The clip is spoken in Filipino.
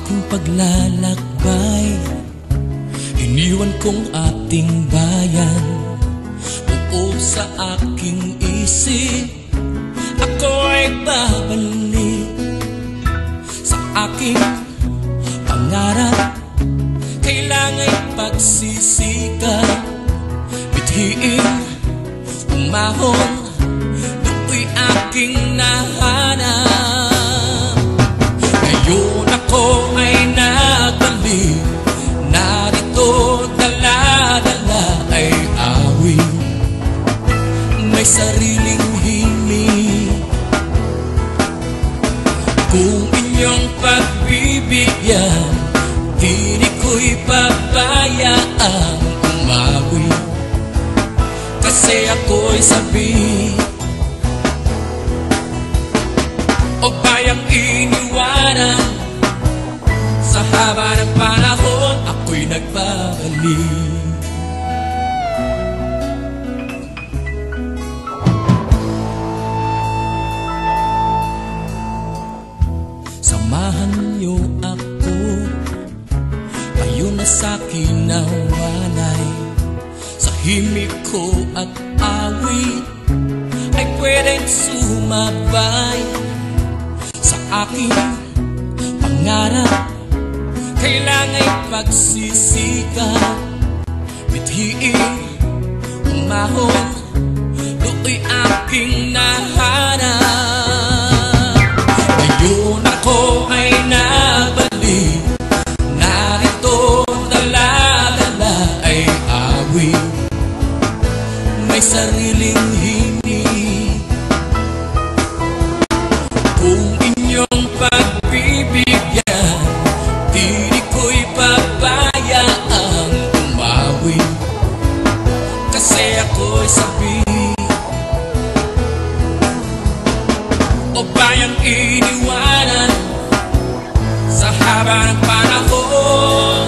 aking paglalakbay, iniwan kong ating bayan. Buo sa aking isip, ako ay babalik sa aking pangarap. Kailangan pagsisikap, bithiin, umahon, do'y aking nahanap. Ngayon ako ay nagbalik, narito dala-dala ay awit, may sariling himig. Kung inyong pagbibigyan, di ko'y pabayaan umawit, kasi ako'y sabik. O bayang iniwanan, sa haba ng panahon ako'y nagbabalik. Samahan niyo ako, kayo na sa'kin na walay. Sa himig ko at awit ay pwedeng sumabay sa aking pangarap. Kailangan pagsisikap, bithiin, umahon, do'y aking nahanap. Ngayon ako ay nabalik, narito dala-dala ay awit, may sariling himig. Kung inyong pagbibigyan, di ko'y pabayaan umawit, kasi ako'y sabik. O bayang iniwanan, sa haba ng panahon